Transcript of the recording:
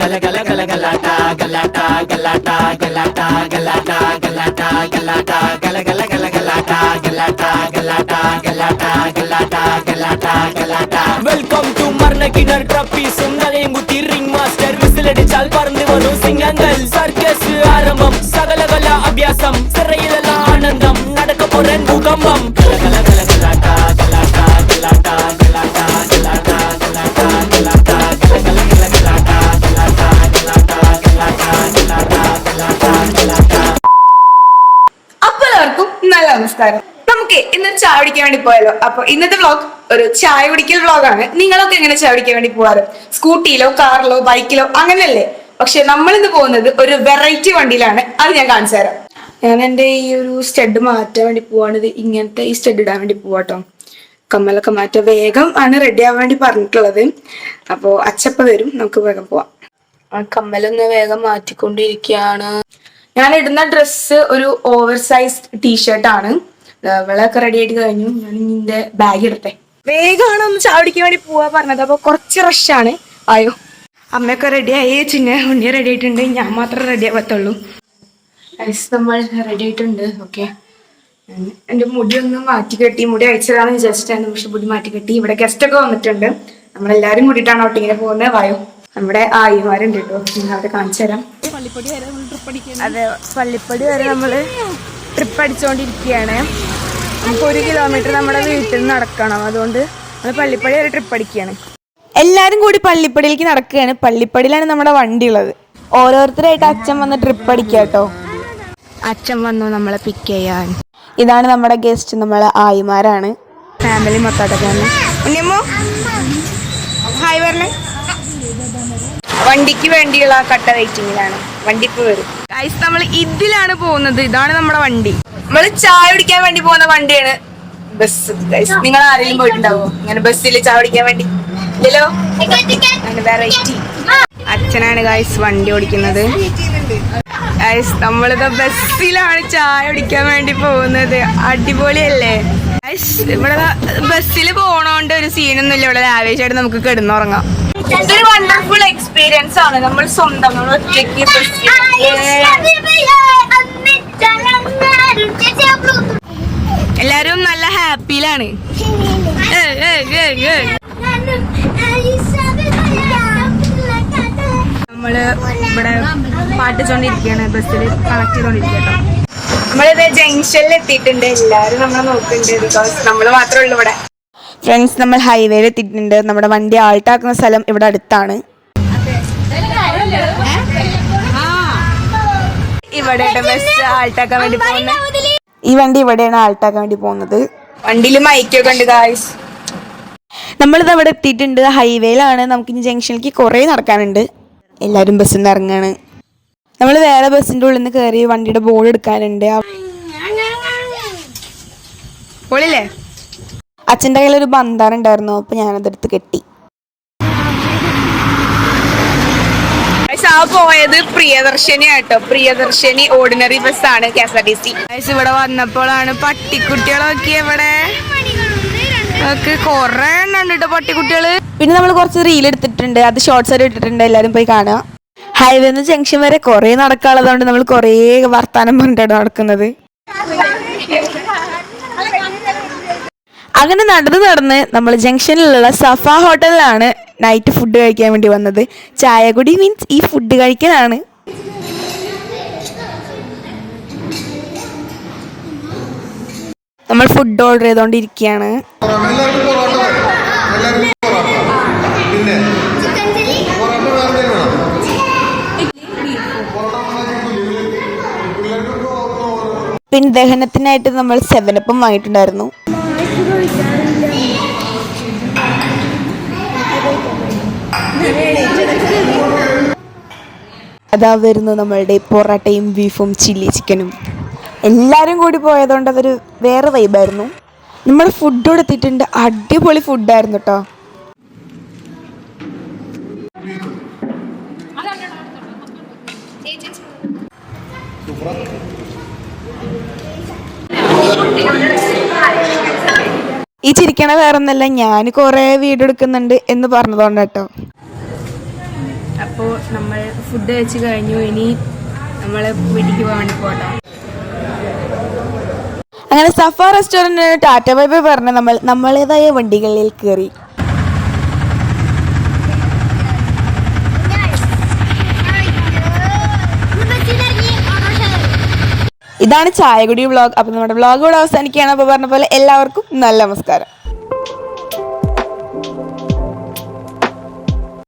Welcome to മർണക്കിണർ ട്രപ്പീസും നലയും കുത്തി ring master വിസിലടിച്ചാൽ പറന്നു വന്നു സിംഗങ്ങൾ സർക്കസ് ആരംഭം സകലകല അഭ്യാസം സിറയിലുള്ള ആനന്ദം നടക്കപ്പോറൻ ഭൂകമ്പം നല്ല നമസ്കാരം. നമുക്ക് ഇന്ന് ചായ കുടിക്കാൻ വേണ്ടി പോയാലോ? അപ്പൊ ഇന്നത്തെ വ്ലോഗ് ഒരു ചായ കുടിക്കൽ വ്ലോഗാണ്. നിങ്ങളൊക്കെ എങ്ങനെ ചായ കുടിക്കാൻ വേണ്ടി പോവാറ്? സ്കൂട്ടിയിലോ കാറിലോ ബൈക്കിലോ അങ്ങനെയല്ലേ? പക്ഷെ നമ്മൾ ഇന്ന് പോകുന്നത് ഒരു വെറൈറ്റി വണ്ടിയിലാണ്. അത് ഞാൻ കാണിച്ചു തരാം. ഞാൻ എൻ്റെ ഈ ഒരു സ്റ്റഡ് മാറ്റാൻ വേണ്ടി പോവാണ്. ഇത് ഇങ്ങനത്തെ ഈ സ്റ്റഡ് ഇടാൻ വേണ്ടി പോവാട്ടോ. കമ്മലൊക്കെ മാറ്റാൻ വേഗം ആണ് റെഡി ആവാൻ വേണ്ടി പറഞ്ഞിട്ടുള്ളത്. അപ്പോൾ അച്ചപ്പ വരും, നമുക്ക് വേഗം പോവാം. കമ്മലൊന്ന് വേഗം മാറ്റിക്കൊണ്ടിരിക്കുകയാണ്. ഞാൻ ഇടുന്ന ഡ്രസ്സ് ഒരു ഓവർ സൈസ് ടീഷർട്ടാണ്. വിളയൊക്കെ റെഡി ആയിട്ട് കഴിഞ്ഞു. ഞാൻ ഇതിന്റെ ബാഗ് ഇടട്ടെ. വേഗമാണ് ഒന്ന് ചാവടിക്കാൻ വേണ്ടി പോവാ പറഞ്ഞത്. അപ്പൊ കുറച്ച് റഷാണ്. ആയോ അമ്മയൊക്കെ റെഡി ആയി, ചിന്ന ഉണ്ണി റെഡി ആയിട്ടുണ്ട്, ഞാൻ മാത്രം റെഡി ആവത്തുള്ളൂ. നമ്മൾ റെഡി ആയിട്ടുണ്ട്. ഓക്കെ, എൻ്റെ മുടി ഒന്ന് മാറ്റി കെട്ടി, മുടി അയച്ചതാണെന്ന് വിചാരിച്ചിട്ടായിരുന്നു, പക്ഷെ മുടി മാറ്റി കെട്ടി. ഇവിടെ ഗസ്റ്റ് ഒക്കെ വന്നിട്ടുണ്ട്. നമ്മളെല്ലാരും കൂടിയിട്ടാണ് ഔട്ടിങ്ങിന് പോകുന്നത്. വായോ, നമ്മുടെ ആയിമാരുണ്ട് കേട്ടോ, ഞാൻ അവിടെ കാണിച്ചു തരാം. അതെ, പള്ളിപ്പടി വരെ നമ്മള് ട്രിപ്പ് അടിച്ചുകൊണ്ടിരിക്കുകയാണ്. നമുക്ക് 1 കിലോമീറ്റർ നമ്മുടെ വീട്ടിൽ നിന്ന് നടക്കണം. അതുകൊണ്ട് നമ്മൾ പള്ളിപ്പടി വരെ ട്രിപ്പ് അടിക്കുകയാണ്. എല്ലാരും കൂടി പള്ളിപ്പടിയിലേക്ക് നടക്കുകയാണ്. പള്ളിപ്പടിയിലാണ് നമ്മുടെ വണ്ടി ഉള്ളത്. ഓരോരുത്തരായിട്ട് അച്ഛൻ വന്ന് ട്രിപ്പ് അടിക്കുക കേട്ടോ. അച്ഛൻ വന്നു നമ്മളെ പിക്ക് ചെയ്യാൻ. ഇതാണ് നമ്മുടെ ഗസ്റ്റ്, നമ്മളെ ആയിമാരാണ്. ഫാമിലി മൊത്തമായിട്ടൊക്കെയാണ്. ഉണ്ണിയമ്മോ ഹായ് പറഞ്ഞേ. വണ്ടിക്ക് വേണ്ടിയുള്ള കട്ട വെയിറ്റിംഗിലാണ്. വണ്ടി ഇപ്പൊ വരും. ഗൈസ്, നമ്മൾ ഇതിലാണ് പോകുന്നത്. ഇതാണ് നമ്മുടെ വണ്ടി. നമ്മൾ ചായ കുടിക്കാൻ വേണ്ടി പോകുന്ന വണ്ടിയാണ് ബസ്. ഗൈസ്, നിങ്ങൾ ആരെങ്കിലും പോയിട്ടുണ്ടാവോ ഇങ്ങനെ ബസ്സിൽ ചായ കുടിക്കാൻ വേണ്ടി? ഇല്ലല്ലോ. വെറൈറ്റി. അച്ഛനാണ് ഗൈസ് വണ്ടി ഓടിക്കുന്നത്. ഗൈസ്, നമ്മളിത് ബസ്സിലാണ് ചായ കുടിക്കാൻ വേണ്ടി പോകുന്നത്. അടിപൊളിയല്ലേ ഗൈസ്? ഇവിടെ ബസ്സിൽ പോണോണ്ട് ഒരു സീനൊന്നുമില്ല. ഇവിടെ ആവേശമായിട്ട് നമുക്ക് കിടന്നുറങ്ങാം. ഇതൊരു വണ്ടർഫുൾ എക്സ്പീരിയൻസ് ആണ്. നമ്മൾ സ്വന്തം, നമ്മൾ ഒറ്റയ്ക്ക് എല്ലാരും നല്ല ഹാപ്പിയിലാണ്. നമ്മള് ഇവിടെ പാട്ടിച്ചോണ്ടിരിക്കുകയാണ്, ബസ്സിൽ കണക്ട് ചെയ്തോണ്ടിരിക്കട്ടോ. നമ്മളിത് ജംഗ്ഷനിൽ എത്തിയിട്ടുണ്ട്. എല്ലാരും നമ്മളെ നോക്കുന്നുണ്ട്. ബിക്കോസ് നമ്മള് മാത്രമേ ഉള്ളൂ ഇവിടെ. ഫ്രണ്ട്സ്, നമ്മൾ ഹൈവേയിൽ എത്തിയിട്ടുണ്ട്. നമ്മുടെ വണ്ടി ആൾട്ടാക്കുന്ന സ്ഥലം ഇവിടെ അടുത്താണ്. ഇവിടെ ബസ് ആൾട്ടാക്കാൻ വേണ്ടി പോകുന്നത്. ഈ വണ്ടി ഇവിടെയാണ് ആൾട്ടാക്കാൻ വേണ്ടി പോകുന്നത്. വണ്ടിയിൽ മൈക്കൊക്കെ ഉണ്ട് ഗായ്സ്. നമ്മളിത് അവിടെ എത്തിയിട്ടുണ്ട്. ഹൈവേയിലാണ്. നമുക്കിനി ജംഗ്ഷനിലേക്ക് കുറേ നടക്കാനുണ്ട്. എല്ലാവരും ബസ്സിൽ നിന്ന് ഇറങ്ങാണ്. നമ്മൾ വേറെ ബസ്സിൻ്റെ ഉള്ളിൽ നിന്ന് കയറി വണ്ടിയുടെ ബോർഡ് എടുക്കാനുണ്ട്. പൊളില്ലേ? അച്ഛൻ്റെ കയ്യിലൊരു ബന്ധാനം ഉണ്ടായിരുന്നു, അപ്പൊ ഞാനതെടുത്ത് കെട്ടി. പോയത് പ്രിയദർശിനി ആട്ടോ. പ്രിയദർശിനി ഓർഡിനറി ബസ്സാണ്, KSRTC. ഇവിടെ വന്നപ്പോഴാണ് പട്ടിക്കുട്ടികളൊക്കെ ഇവിടെ കൊറേ എണ്ണം കേട്ടോ പട്ടിക്കുട്ടികള്. പിന്നെ നമ്മൾ കുറച്ച് റീൽ എടുത്തിട്ടുണ്ട്, അത് ഷോർട്സ് ആയിട്ട് ഇട്ടിട്ടുണ്ട്. എല്ലാരും പോയി കാണുക. ഹൈവേന്ന് ജംഗ്ഷൻ വരെ കുറേ നടക്കാനുള്ളതുകൊണ്ട് നമ്മൾ കുറേ വർത്താനം പറഞ്ഞിട്ടാണ് നടക്കുന്നത്. അങ്ങനെ നടന്ന് നമ്മൾ ജംഗ്ഷനിലുള്ള സഫ ഹോട്ടലിലാണ് നൈറ്റ് ഫുഡ് കഴിക്കാൻ വേണ്ടി വന്നത്. ചായ കുടി മീൻസ് ഈ ഫുഡ് കഴിക്കാനാണ്. നമ്മൾ ഫുഡ് ഓർഡർ ചെയ്തോണ്ടിരിക്കുകയാണ്. പിന്നെ ദഹനത്തിനായിട്ട് നമ്മൾ 7-Up വാങ്ങിയിട്ടുണ്ടായിരുന്നു. അതാ വരുന്നു നമ്മളുടെ പൊറോട്ടയും ബീഫും ചില്ലി ചിക്കനും. എല്ലാവരും കൂടി പോയതുകൊണ്ട് അതൊരു വേറെ വൈബായിരുന്നു. നമ്മൾ ഫുഡ് കൊടുത്തിട്ടുണ്ട്. അടിപൊളി ഫുഡായിരുന്നു കേട്ടോ. ഈ ചിരിക്കണ വേറൊന്നല്ല, ഞാൻ കുറെ വീഡിയോ എടുക്കുന്നുണ്ട് എന്ന് പറഞ്ഞതുകൊണ്ട് കേട്ടോ. അപ്പോൾ നമ്മൾ ഫുഡ് കഴിച്ച് കഴിഞ്ഞു. ഇനി നമ്മൾ വീട്ടിലേക്ക് പോകാൻ വേണ്ടി പോകട്ടോ. അങ്ങനെ സഫ റെസ്റ്റോറൻറ്റിന് ടാറ്റ ബൈ ബൈ പറഞ്ഞ് നമ്മൾ നമ്മളേതായ വണ്ടികളിൽ കയറി. ഇതാണ് ചായകുടി വ്ളോഗ്. അപ്പോൾ നമ്മുടെ വ്ളോഗ് കൂടെ അവസാനിക്കുകയാണ്. അപ്പോൾ പറഞ്ഞ പോലെ എല്ലാവർക്കും നല്ല നമസ്കാരം.